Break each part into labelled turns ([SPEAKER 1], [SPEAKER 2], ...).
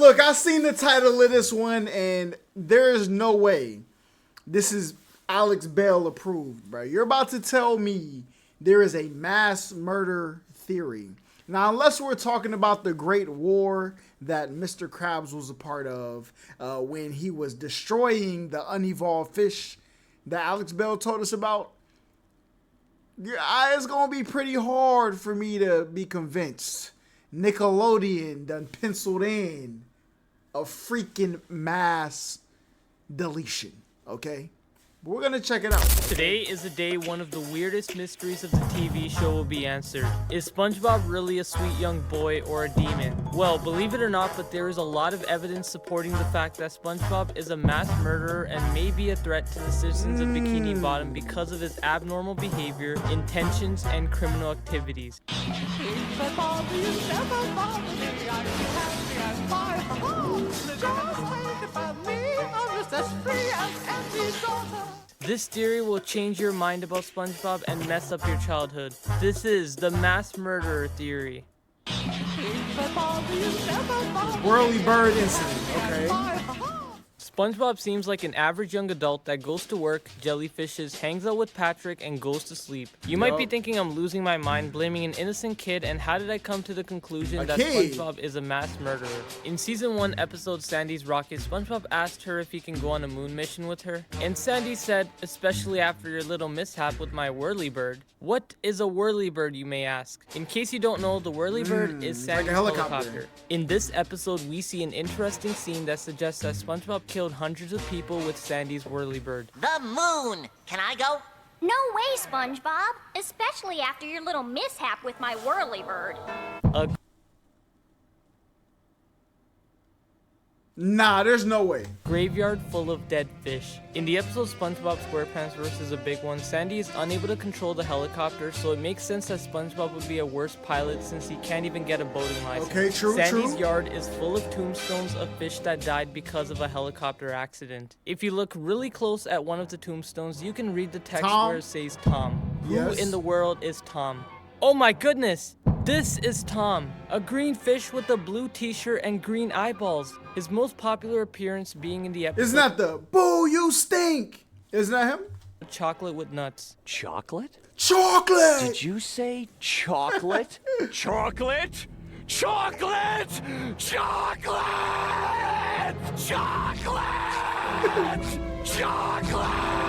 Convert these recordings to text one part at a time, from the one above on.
[SPEAKER 1] Look, I seen the title of this one, and there is no way this is Alex Bell approved, bro. You're about to tell me there is a mass murder theory. Now, unless we're talking about the Great War that Mr. Krabs was a part of when he was destroying the unevolved fish that Alex Bell told us about, it's going to be pretty hard for me to be convinced. Nickelodeon done penciled in a freaking mass deletion, okay? We're gonna check it out.
[SPEAKER 2] Today is the day one of the weirdest mysteries of the TV show will be answered. Is SpongeBob really a sweet young boy or a demon? Well, believe it or not, but there is a lot of evidence supporting the fact that SpongeBob is a mass murderer and may be a threat to the citizens of Bikini Bottom because of his abnormal behavior, intentions, and criminal activities. This theory will change your mind about SpongeBob and mess up your childhood. This is the mass murderer theory.
[SPEAKER 1] Whirly bird incident, okay?
[SPEAKER 2] SpongeBob seems like an average young adult that goes to work, jellyfishes, hangs out with Patrick, and goes to sleep. You might be thinking I'm losing my mind, blaming an innocent kid, and how did I come to the conclusion that SpongeBob is a mass murderer? In Season 1, episode Sandy's Rocket, SpongeBob asked her if he can go on a moon mission with her. And Sandy said, especially after your little mishap with my whirlybird. What is a whirlybird, you may ask? In case you don't know, the whirlybird is Sandy's helicopter. In this episode, we see an interesting scene that suggests that SpongeBob killed hundreds of people with Sandy's whirlybird.
[SPEAKER 3] The moon! Can I go?
[SPEAKER 4] No way, SpongeBob. Especially after your little mishap with my whirlybird.
[SPEAKER 1] Nah, there's no way.
[SPEAKER 2] Graveyard full of dead fish. In the episode SpongeBob SquarePants vs. a Big One, Sandy is unable to control the helicopter, so it makes sense that SpongeBob would be a worse pilot since he can't even get a boating license.
[SPEAKER 1] Okay, true,
[SPEAKER 2] Sandy's yard is full of tombstones of fish that died because of a helicopter accident. If you look really close at one of the tombstones, you can read the text where it says Tom.
[SPEAKER 1] Yes.
[SPEAKER 2] Who in the world is Tom? Oh my goodness! This is Tom, a green fish with a blue t-shirt and green eyeballs. His most popular appearance being in the episode...
[SPEAKER 1] Isn't that the Boo You Stink? Isn't that him?
[SPEAKER 2] Chocolate with nuts.
[SPEAKER 5] Chocolate?
[SPEAKER 1] Chocolate!
[SPEAKER 5] Did you say chocolate? Chocolate? Chocolate! Chocolate! Chocolate! Chocolate!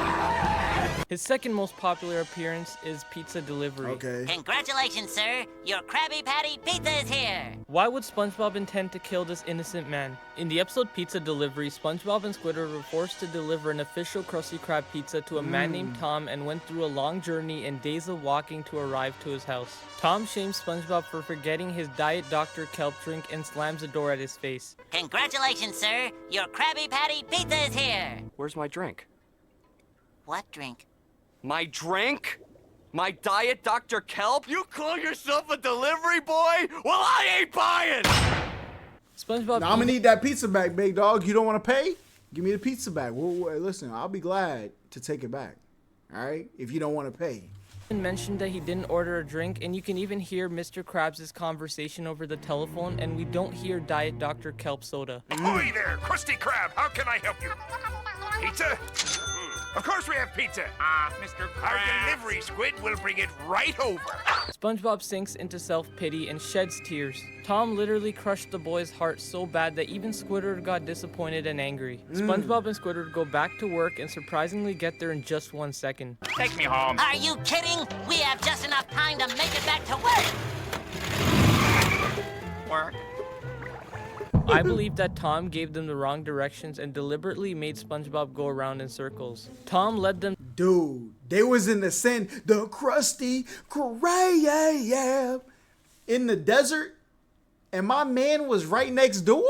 [SPEAKER 2] His second most popular appearance is pizza delivery.
[SPEAKER 1] Okay.
[SPEAKER 3] Congratulations, sir. Your Krabby Patty pizza is here.
[SPEAKER 2] Why would SpongeBob intend to kill this innocent man? In the episode Pizza Delivery, SpongeBob and Squidward were forced to deliver an official Krusty Krab pizza to a man named Tom and went through a long journey and days of walking to arrive to his house. Tom shames SpongeBob for forgetting his Diet Dr. Kelp drink and slams the door at his face.
[SPEAKER 3] Congratulations, sir. Your Krabby Patty pizza is here.
[SPEAKER 5] Where's my drink?
[SPEAKER 3] What drink?
[SPEAKER 5] My drink? My Diet Dr. Kelp? You call yourself a delivery boy? Well, I ain't buying!
[SPEAKER 2] SpongeBob...
[SPEAKER 1] Now, I'm gonna need that pizza back, big dog. You don't want to pay? Give me the pizza back. Well, listen, I'll be glad to take it back. All right? If you don't want to pay.
[SPEAKER 2] mentioned that he didn't order a drink, and you can even hear Mr. Krabs' conversation over the telephone, and we don't hear Diet Dr. Kelp soda.
[SPEAKER 6] Ahoy there, Krusty Krab! How can I help you? Pizza? Of course we have pizza.
[SPEAKER 7] Mr. Krabs.
[SPEAKER 6] Our delivery squid will bring it right over.
[SPEAKER 2] SpongeBob sinks into self-pity and sheds tears. Tom literally crushed the boy's heart so bad that even Squidward got disappointed and angry. SpongeBob and Squidward go back to work and surprisingly get there in just 1 second.
[SPEAKER 7] Take me home.
[SPEAKER 3] Are you kidding? We have just enough time to make it back to work.
[SPEAKER 7] Work.
[SPEAKER 2] I believe that Tom gave them the wrong directions and deliberately made SpongeBob go around in circles. Tom led them...
[SPEAKER 1] Dude, they was in the Krusty Krab in the desert, and my man was right next door?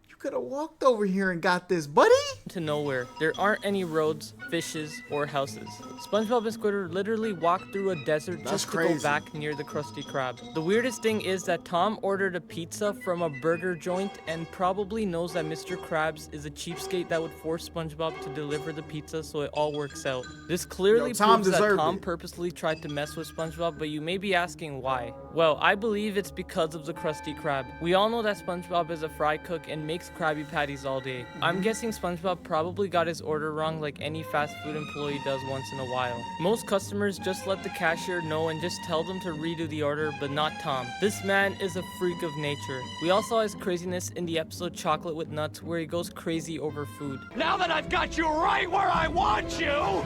[SPEAKER 1] You could have walked over here and got this, buddy.
[SPEAKER 2] to nowhere. There aren't any roads, fishes, or houses. SpongeBob and Squidward literally walk through a desert just to go back near the Krusty Krab. The weirdest thing is that Tom ordered a pizza from a burger joint and probably knows that Mr. Krabs is a cheapskate that would force SpongeBob to deliver the pizza, so it all works out. This clearly proves that Tom purposely tried to mess with SpongeBob, but you may be asking why. Well, I believe it's because of the Krusty Krab. We all know that SpongeBob is a fry cook and makes Krabby Patties all day. I'm guessing SpongeBob probably got his order wrong like any fast food employee does once in a while. Most customers just let the cashier know and just tell them to redo the order, but not Tom. This man is a freak of nature. We all saw his craziness in the episode Chocolate with Nuts, where he goes crazy over food.
[SPEAKER 5] Now that I've got you right where I want you,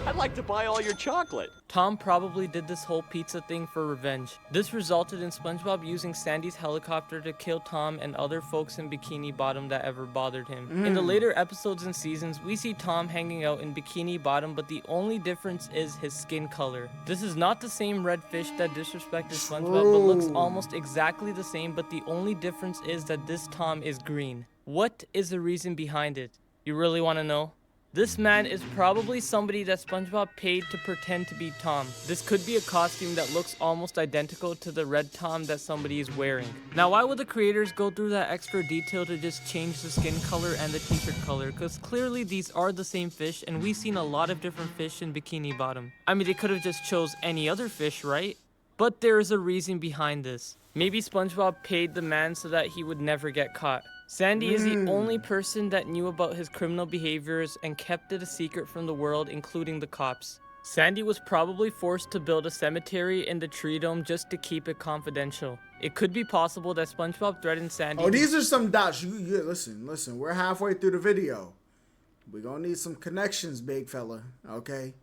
[SPEAKER 5] I'd like to buy all your chocolate.
[SPEAKER 2] Tom probably did this whole pizza thing for revenge. This resulted in SpongeBob using Sandy's helicopter to kill Tom and other folks in Bikini Bottom that ever bothered him. In the later episodes and seasons, we see Tom hanging out in Bikini Bottom, but the only difference is his skin color. This is not the same red fish that disrespected SpongeBob, but looks almost exactly the same, but the only difference is that this Tom is green. What is the reason behind it? You really want to know? This man is probably somebody that SpongeBob paid to pretend to be Tom. This could be a costume that looks almost identical to the red Tom that somebody is wearing. Now, why would the creators go through that extra detail to just change the skin color and the t-shirt color? Because clearly these are the same fish, and we've seen a lot of different fish in Bikini Bottom. I mean, they could have just chose any other fish, right? But there is a reason behind this. Maybe SpongeBob paid the man so that he would never get caught. Sandy is the only person that knew about his criminal behaviors and kept it a secret from the world, including the cops. Sandy was probably forced to build a cemetery in the tree dome just to keep it confidential. It could be possible that SpongeBob threatened Sandy.
[SPEAKER 1] Oh, these are some dots. Listen. We're halfway through the video. We're gonna need some connections, big fella. Okay?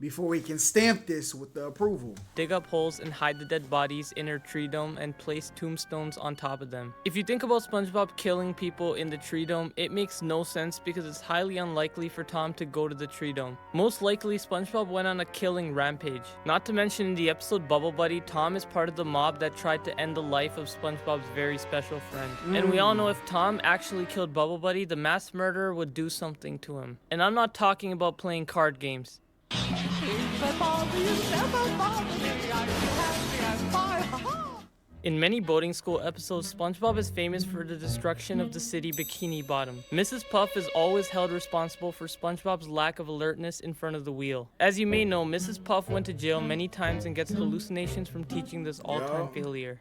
[SPEAKER 1] Before we can stamp this with the approval.
[SPEAKER 2] Dig up holes and hide the dead bodies in her tree dome and place tombstones on top of them. If you think about SpongeBob killing people in the tree dome, it makes no sense because it's highly unlikely for Tom to go to the tree dome. Most likely, SpongeBob went on a killing rampage. Not to mention in the episode Bubble Buddy, Tom is part of the mob that tried to end the life of SpongeBob's very special friend. And we all know if Tom actually killed Bubble Buddy, the mass murderer would do something to him. And I'm not talking about playing card games. In many boating school episodes, SpongeBob is famous for the destruction of the city Bikini Bottom. Mrs. Puff is always held responsible for SpongeBob's lack of alertness in front of the wheel. As you may know, Mrs. Puff went to jail many times and gets hallucinations from teaching this all-time failure.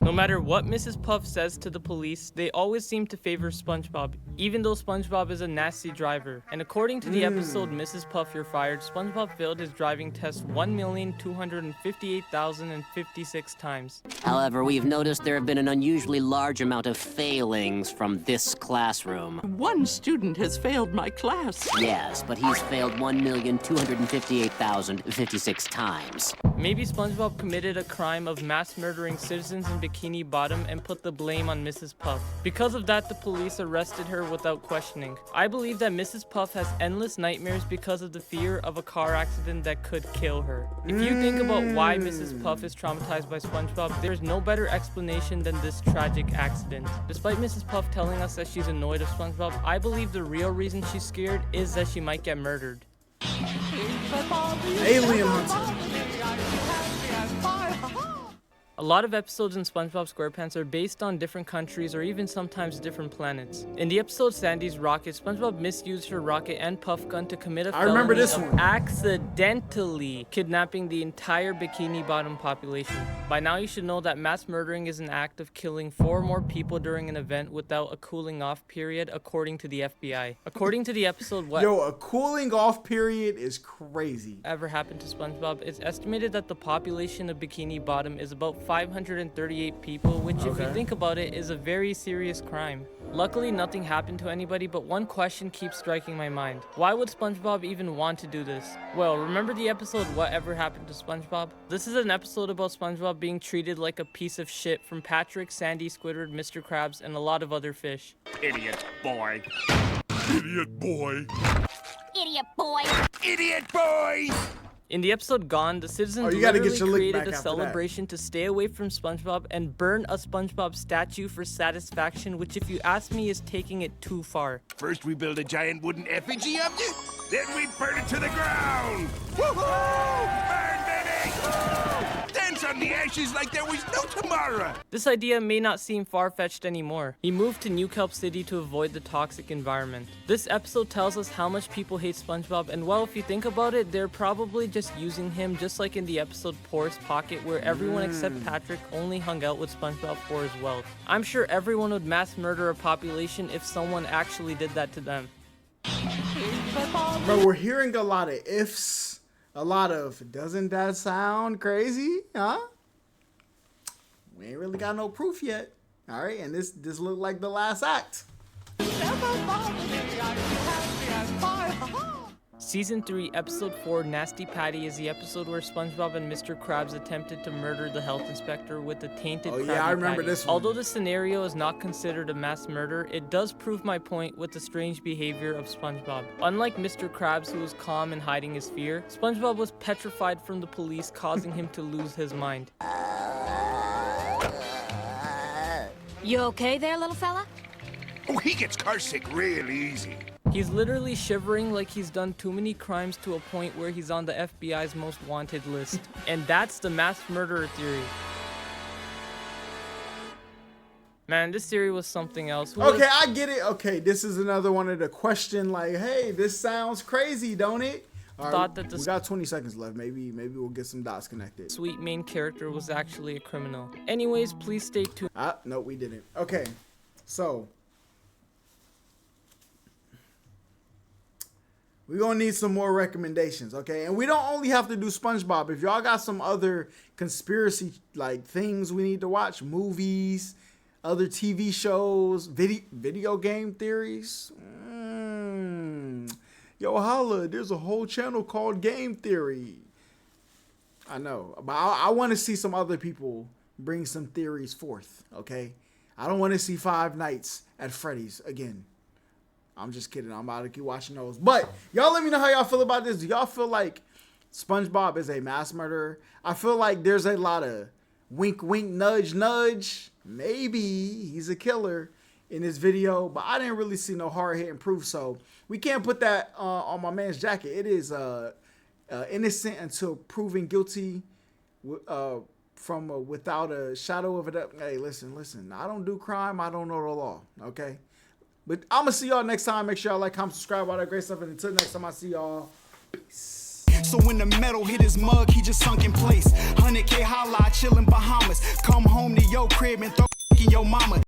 [SPEAKER 2] No matter what Mrs. Puff says to the police, they always seem to favor SpongeBob, even though SpongeBob is a nasty driver. And according to the episode Mrs. Puff, You're Fired, SpongeBob failed his driving test 1,258,056 times.
[SPEAKER 3] However, we've noticed there have been an unusually large amount of failings from this classroom.
[SPEAKER 7] One student has failed my class.
[SPEAKER 3] Yes, but he's failed 1,258,056 times.
[SPEAKER 2] Maybe SpongeBob committed a crime of mass murdering citizens in Bikini Bottom and put the blame on Mrs. Puff. Because of that, the police arrested her without questioning. I believe that Mrs. Puff has endless nightmares because of the fear of a car accident that could kill her. If you think about why Mrs. Puff is traumatized by SpongeBob, there's no better explanation than this tragic accident. Despite Mrs. Puff telling us that she's annoyed of SpongeBob, I believe the real reason she's scared is that she might get murdered.
[SPEAKER 1] Alien hunter.
[SPEAKER 2] A lot of episodes in SpongeBob SquarePants are based on different countries or even sometimes different planets. In the episode Sandy's Rocket, SpongeBob misused her rocket and puff gun to commit a felony
[SPEAKER 1] remember this
[SPEAKER 2] of
[SPEAKER 1] one.
[SPEAKER 2] accidentally kidnapping the entire Bikini Bottom population. By now you should know that mass murdering is an act of killing 4 or more people during an event without a cooling off period, according to the FBI. According to the episode
[SPEAKER 1] A cooling off period is crazy.
[SPEAKER 2] Ever happened to SpongeBob, it's estimated that the population of Bikini Bottom is about 538 people, which if you think about it is a very serious crime. Luckily nothing happened to anybody, but one question keeps striking my mind. Why would SpongeBob even want to do this? Well, remember the episode Whatever Happened to SpongeBob? This is an episode about SpongeBob being treated like a piece of shit from Patrick, Sandy, Squidward, Mr. Krabs, and a lot of other fish.
[SPEAKER 6] Idiot boy. Idiot boy.
[SPEAKER 4] Idiot boy.
[SPEAKER 6] Idiot boy!
[SPEAKER 2] In the episode Gone, the citizens
[SPEAKER 1] you gotta get
[SPEAKER 2] literally
[SPEAKER 1] your lick
[SPEAKER 2] created
[SPEAKER 1] back
[SPEAKER 2] a
[SPEAKER 1] after
[SPEAKER 2] celebration to stay away from SpongeBob and burn a SpongeBob statue for satisfaction, which if you ask me is taking it too far.
[SPEAKER 6] First we build a giant wooden effigy of you, then we burn it to the ground! Woohoo! Burn, baby! Woo! Dance on the ashes like there was no tomorrow.
[SPEAKER 2] This idea may not seem far-fetched anymore. He moved to New Kelp City to avoid the toxic environment. This episode tells us how much people hate SpongeBob, and well, if you think about it, they're probably just using him, just like in the episode Poor's Pocket, where everyone except Patrick only hung out with SpongeBob for his wealth. I'm sure everyone would mass murder a population if someone actually did that to them.
[SPEAKER 1] But we're hearing a lot of ifs, a lot of, doesn't that sound crazy? Huh? We ain't really got no proof yet. All right, and this looked like the last act.
[SPEAKER 2] Season 3, Episode 4, Nasty Patty is the episode where SpongeBob and Mr. Krabs attempted to murder the health inspector with a tainted Krabby
[SPEAKER 1] yeah, I remember
[SPEAKER 2] Patty.
[SPEAKER 1] this one.
[SPEAKER 2] Although the scenario is not considered a mass murder, it does prove my point with the strange behavior of SpongeBob. Unlike Mr. Krabs, who was calm and hiding his fear, SpongeBob was petrified from the police, causing him to lose his mind.
[SPEAKER 4] You okay there, little fella?
[SPEAKER 6] Oh, he gets carsick real easy.
[SPEAKER 2] He's literally shivering like he's done too many crimes to a point where he's on the FBI's most wanted list. And that's the mass murderer theory. Man, this theory was something else.
[SPEAKER 1] Okay, I get it. Okay, this is another one of the question like, hey, this sounds crazy, don't it? All right, we got 20 seconds left. Maybe we'll get some dots connected.
[SPEAKER 2] Sweet main character was actually a criminal. Anyways, please stay tuned.
[SPEAKER 1] No, we didn't. Okay, so we're gonna need some more recommendations, okay? And we don't only have to do SpongeBob. If y'all got some other conspiracy like things we need to watch, movies, other TV shows, video game theories. Yo, Holla, there's a whole channel called Game Theory. I know, but I want to see some other people bring some theories forth, okay? I don't want to see Five Nights at Freddy's again. I'm just kidding. I'm about to keep watching those. But y'all let me know how y'all feel about this. Do y'all feel like SpongeBob is a mass murderer? I feel like there's a lot of wink, wink, nudge, nudge. Maybe he's a killer in this video, but I didn't really see no hard-hitting proof, so we can't put that on my man's jacket. It is innocent until proven guilty from without a shadow of a doubt. Hey, listen. I don't do crime. I don't know the law, okay? But I'm going to see y'all next time. Make sure y'all like, comment, subscribe, all that great stuff. And until next time I see y'all, peace.
[SPEAKER 8] So when the metal hit his mug, he just sunk in place. 100K Holla, chillin' Bahamas. Come home to your crib and throw in your mama.